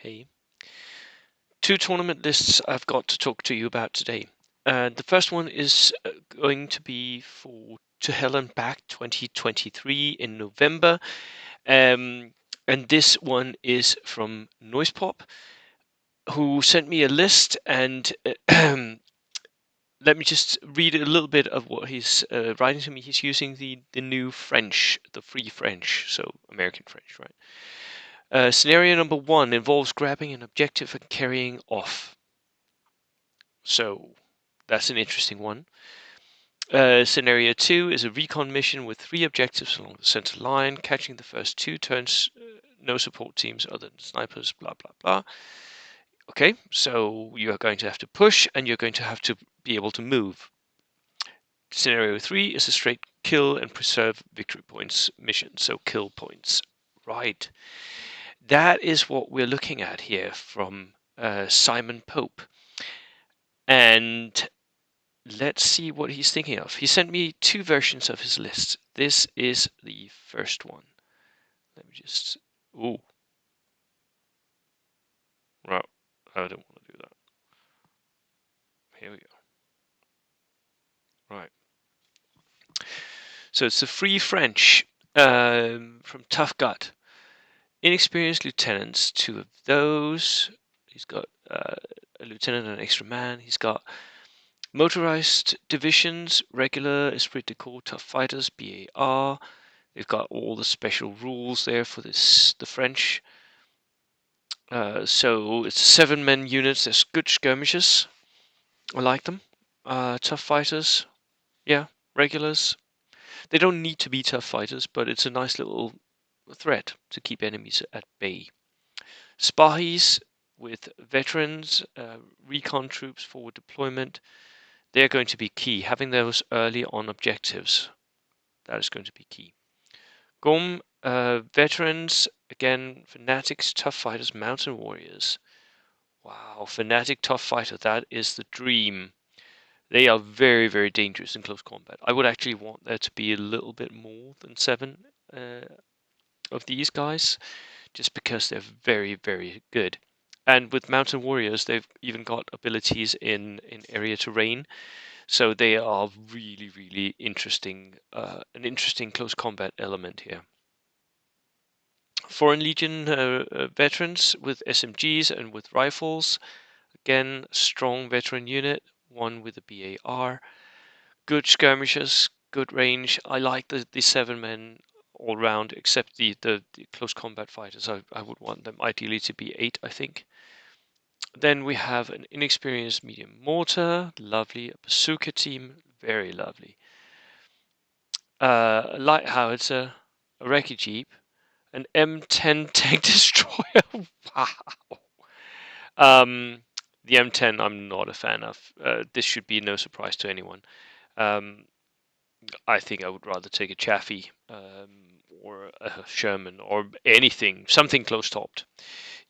Hey. Two tournament lists I've got to talk to you about today. The first one is going to be for To Hell and Back 2023 in November. And this one is from Noispop, who sent me a list. And let me just read a little bit of what he's writing to me. He's using the new French, the free French, so American French, right? Scenario number 1 involves grabbing an objective and carrying off. So that's an interesting one. Scenario 2 is a recon mission with 3 objectives along the center line. Catching the first 2 turns no support teams other than snipers, blah, blah, blah. Okay, so you are going to have to push and you're going to have to be able to move. Scenario 3 is a straight kill and preserve victory points mission, so kill points. Right. That is what we're looking at here from Simon Pope. And let's see what he's thinking of. He sent me 2 versions of his list. This is the first one. Let me just... Ooh. Well, I don't want to do that. Here we go. Right. So it's the free French from Tough Gut. Inexperienced lieutenants, 2 of those. He's got a lieutenant and an extra man. He's got motorized divisions, regular, Esprit de Corps, tough fighters, BAR. They've got all the special rules there for this, the French. So it's 7-men units. There's good skirmishes. I like them. Tough fighters. Yeah, regulars. They don't need to be tough fighters, but it's a nice little threat to keep enemies at bay. Spahis with veterans, recon troops, forward deployment. They're going to be key. Having those early on objectives, that is going to be key. Gom, veterans, again, fanatics, tough fighters, mountain warriors. Wow, fanatic tough fighter, that is the dream. They are very, very dangerous in close combat. I would actually want there to be a little bit more than 7 of these guys, just because they're very, very good. And with mountain warriors, they've even got abilities in area terrain, so they are really, really interesting. An interesting close combat element here. Foreign Legion veterans with SMGs and with rifles. Again, strong veteran unit, one with a BAR. Good skirmishers, good range. I like the 7-men all round, except the close combat fighters. I would want them ideally to be 8, I think. Then we have an inexperienced medium mortar, lovely. A bazooka team, very lovely. A light howitzer, a recce jeep, an M10 tank destroyer. Wow. The M10 I'm not a fan of. This should be no surprise to anyone. I think I would rather take a Chaffee or a Sherman or anything, something close-topped.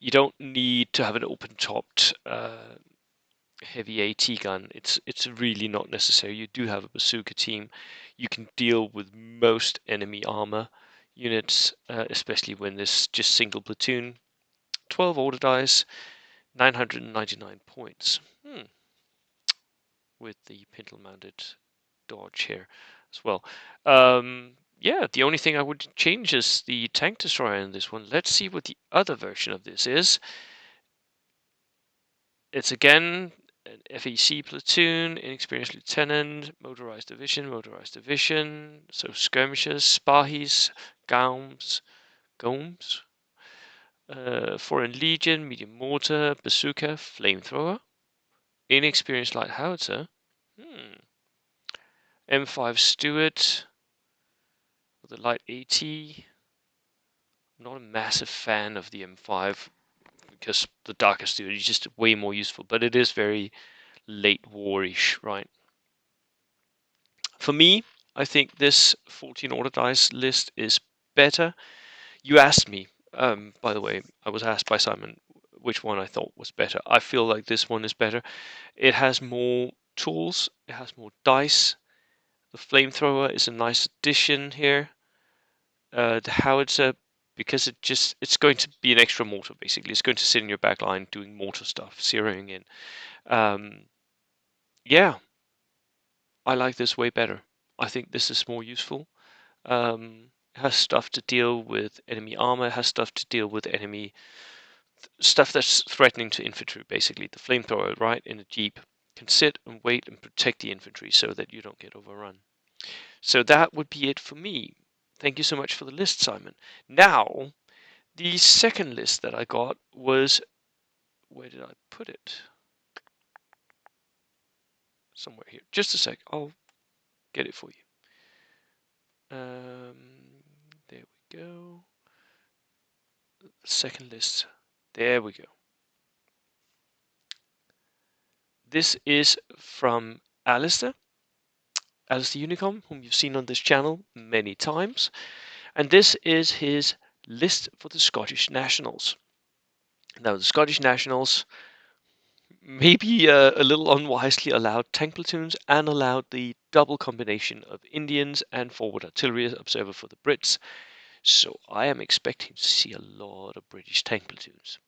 You don't need to have an open-topped heavy AT gun. It's really not necessary. You do have a bazooka team. You can deal with most enemy armor units, especially when there's just single platoon. 12 order dice, 999 points. With the pintle-mounted Dodge here as well. Yeah, the only thing I would change is the tank destroyer in this one. Let's see what the other version of this is. It's again an FEC platoon, inexperienced lieutenant, motorized division, so skirmishers, spahis, gomes, foreign legion, medium mortar, bazooka, flamethrower, inexperienced light howitzer, M5 Stuart with a light AT. I'm not a massive fan of the M5 because the darker Stuart is just way more useful, but it is very late warish, right? For me, I think this 14 order dice list is better. You asked me, by the way, I was asked by Simon which one I thought was better. I feel like this one is better. It has more tools, it has more dice. The flamethrower is a nice addition here. The howitzer because it's going to be an extra mortar, basically. It's going to sit in your back line doing mortar stuff, zeroing in. Yeah, I like this way better. I think this is more useful. Has stuff to deal with enemy armor, has stuff to deal with enemy stuff that's threatening to infantry, basically. The flamethrower, right, in a jeep can sit and wait and protect the infantry so that you don't get overrun. So that would be it for me. Thank you so much for the list, Simon. Now, the second list that I got was, where did I put it? Somewhere here. Just a sec. I'll get it for you. There we go. Second list. There we go. This is from Alistair Unicom, whom you've seen on this channel many times. And this is his list for the Scottish Nationals. Now, the Scottish Nationals maybe a little unwisely allowed tank platoons and allowed the double combination of Indians and forward artillery observer for the Brits. So I am expecting to see a lot of British tank platoons.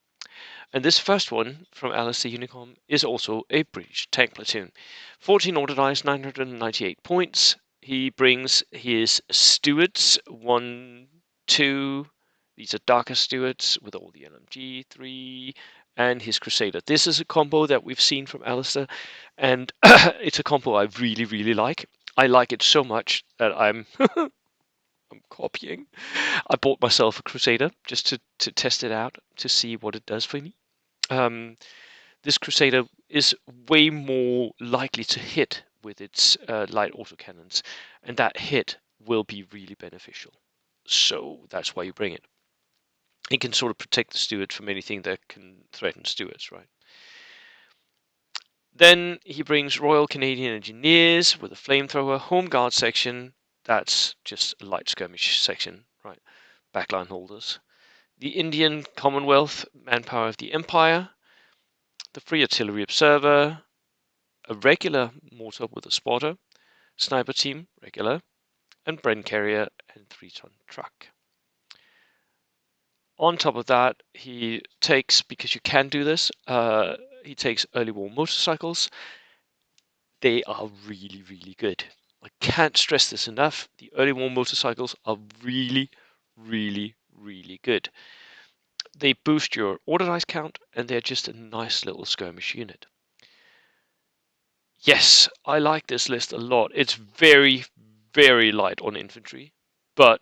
And this first one from Alistair Unicom is also a British tank platoon. 14 order dice, 998 points. He brings his Stuarts, 1, 2. These are darker Stuarts with all the LMG, 3, and his Crusader. This is a combo that we've seen from Alistair, and it's a combo I really, really like. I like it so much that I'm copying. I bought myself a Crusader just to test it out, to see what it does for me. This Crusader is way more likely to hit with its light autocannons, and that hit will be really beneficial. So that's why you bring it. It can sort of protect the Stuart from anything that can threaten Stuarts, right? Then he brings Royal Canadian Engineers with a flamethrower, Home Guard section. That's just a light skirmish section, right? Backline holders. The Indian Commonwealth Manpower of the Empire, the Free Artillery Observer, a regular mortar with a spotter, sniper team, regular, and Bren carrier and 3-ton truck. On top of that, he takes, because you can do this, he takes early war motorcycles. They are really, really good. I can't stress this enough. The early war motorcycles are really, really, really good. They boost your order dice count, and they're just a nice little skirmish unit. Yes, I like this list a lot. It's very, very light on infantry, but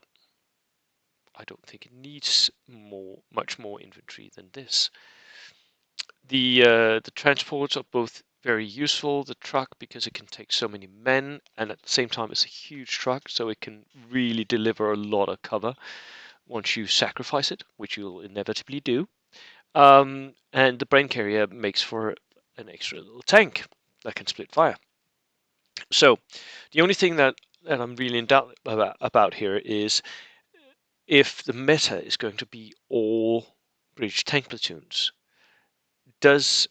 I don't think it needs much more infantry than this. The transports are both very useful. The truck, because it can take so many men, and at the same time it's a huge truck, so it can really deliver a lot of cover once you sacrifice it, which you'll inevitably do. And the brain carrier makes for an extra little tank that can split fire. So the only thing that I'm really in doubt about here is if the meta is going to be all British tank platoons, does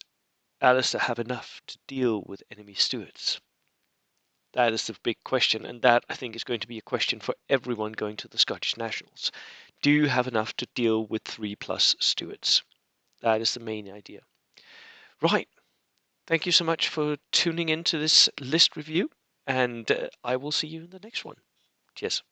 Alistair have enough to deal with enemy Stuarts? That is the big question, and that I think is going to be a question for everyone going to the Scottish Nationals. Do you have enough to deal with 3+ Stuarts? That is the main idea. Right. Thank you so much for tuning into this list review, and I will see you in the next one. Cheers.